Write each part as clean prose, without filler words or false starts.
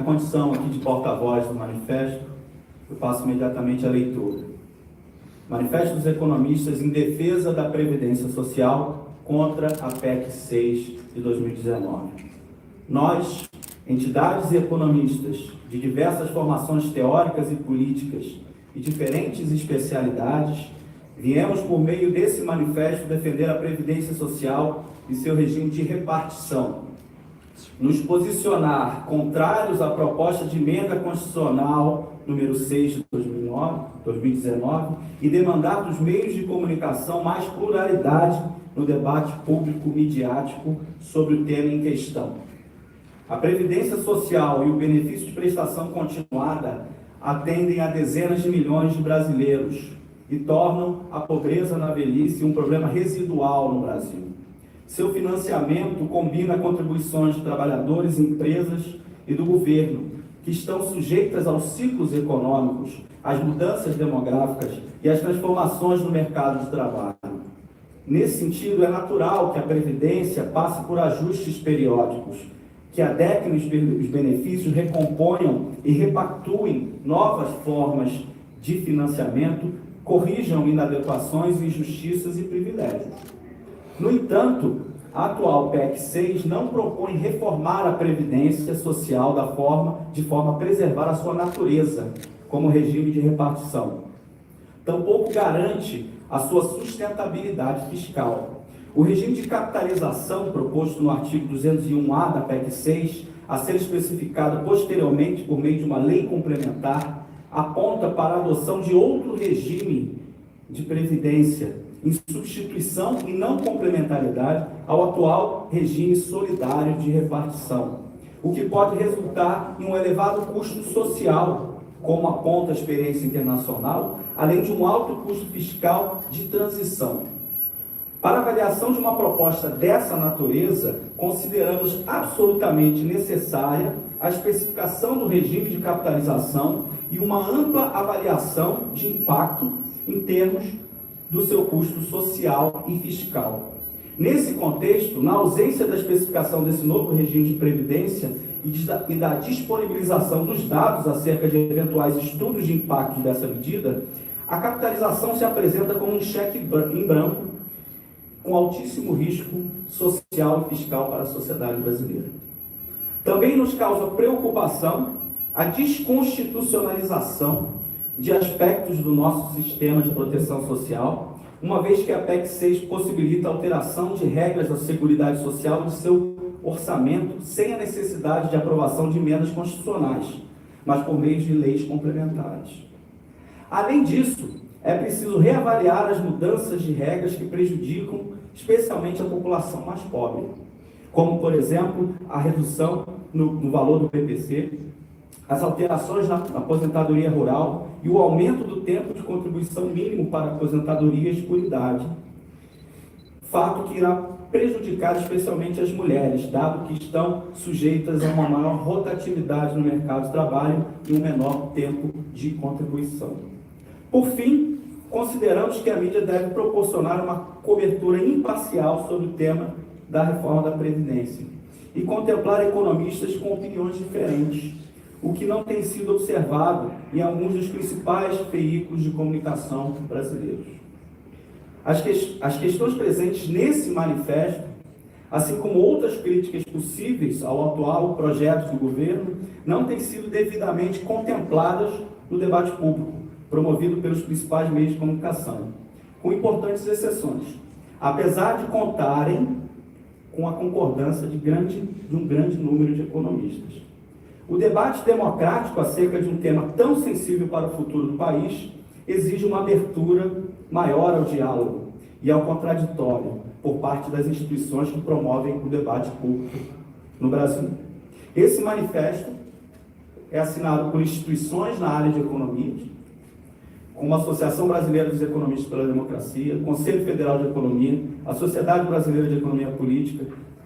condição aqui de porta-voz do manifesto, eu passo imediatamente a leitura. Manifesto dos Economistas em defesa da Previdência Social contra a PEC 6 de 2019. Nós, entidades e economistas de diversas formações teóricas e políticas e diferentes especialidades, viemos por meio desse manifesto defender a Previdência Social e seu regime de repartição, nos posicionar contrários à proposta de emenda constitucional número 6 de 2019 e demandar dos meios de comunicação mais pluralidade no debate público midiático sobre o tema em questão. A Previdência Social e o benefício de prestação continuada atendem a dezenas de milhões de brasileiros e tornam a pobreza na velhice um problema residual no Brasil. Seu financiamento combina contribuições de trabalhadores, empresas e do governo, que estão sujeitas aos ciclos econômicos, às mudanças demográficas e às transformações no mercado de trabalho. Nesse sentido, é natural que a Previdência passe por ajustes periódicos, que adequem os benefícios, recomponham e repactuem novas formas de financiamento, corrijam inadequações, injustiças e privilégios. No entanto, a atual PEC 6 não propõe reformar a Previdência Social de forma a preservar a sua natureza como regime de repartição. Tampouco garante a sua sustentabilidade fiscal. O regime de capitalização proposto no artigo 201A da PEC 6, a ser especificado posteriormente por meio de uma lei complementar, aponta para a adoção de outro regime de previdência, em substituição e não complementariedade ao atual regime solidário de repartição, o que pode resultar em um elevado custo social, como aponta a experiência internacional, além de um alto custo fiscal de transição. Para a avaliação de uma proposta dessa natureza, consideramos absolutamente necessária a especificação do regime de capitalização e uma ampla avaliação de impacto em termos do seu custo social e fiscal. Nesse contexto, na ausência da especificação desse novo regime de previdência e da disponibilização dos dados acerca de eventuais estudos de impacto dessa medida, a capitalização se apresenta como um cheque em branco com altíssimo risco social e fiscal para a sociedade brasileira. Também nos causa preocupação a desconstitucionalização de aspectos do nosso sistema de proteção social, uma vez que a PEC 6 possibilita a alteração de regras da Seguridade Social e de seu orçamento sem a necessidade de aprovação de emendas constitucionais, mas por meio de leis complementares. Além disso, é preciso reavaliar as mudanças de regras que prejudicam especialmente a população mais pobre, como, por exemplo, a redução no valor do PPC, as alterações na aposentadoria rural e o aumento do tempo de contribuição mínimo para aposentadorias por idade, fato que irá prejudicar especialmente as mulheres, dado que estão sujeitas a uma maior rotatividade no mercado de trabalho e um menor tempo de contribuição. Por fim, consideramos que a mídia deve proporcionar uma cobertura imparcial sobre o tema da reforma da Previdência e contemplar economistas com opiniões diferentes, o que não tem sido observado em alguns dos principais veículos de comunicação brasileiros. As questões presentes nesse manifesto, assim como outras críticas possíveis ao atual projeto do governo, não têm sido devidamente contempladas no debate público, promovido pelos principais meios de comunicação, com importantes exceções, apesar de contarem com a concordância de um grande número de economistas. O debate democrático acerca de um tema tão sensível para o futuro do país exige uma abertura maior ao diálogo e ao contraditório por parte das instituições que promovem o debate público no Brasil. Esse manifesto é assinado por instituições na área de economia, como a Associação Brasileira dos Economistas pela Democracia, o Conselho Federal de Economia, a Sociedade Brasileira de Economia Política,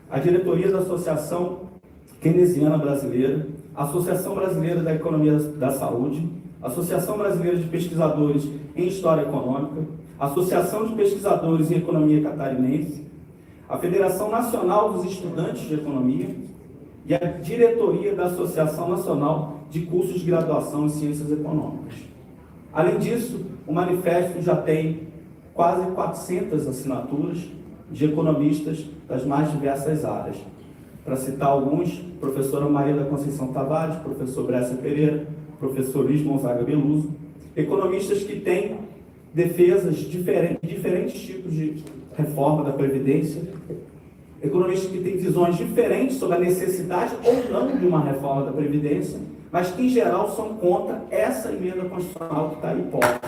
a diretoria da Associação Keynesiana Brasileira, a Associação Brasileira da Economia da Saúde, a Associação Brasileira de Pesquisadores em História Econômica, a Associação de Pesquisadores em Economia Catarinense, a Federação Nacional dos Estudantes de Economia, e a diretoria da Associação Nacional de Cursos de Graduação em Ciências Econômicas. Além disso, o manifesto já tem quase 400 assinaturas de economistas das mais diversas áreas. Para citar alguns, professora Maria da Conceição Tavares, professor Brescia Pereira, professor Luiz Gonzaga Beluso, economistas que têm defesas diferentes tipos de reforma da Previdência, economistas que têm visões diferentes sobre a necessidade ou não de uma reforma da Previdência, mas que, em geral, são contra essa emenda constitucional que está aí posta.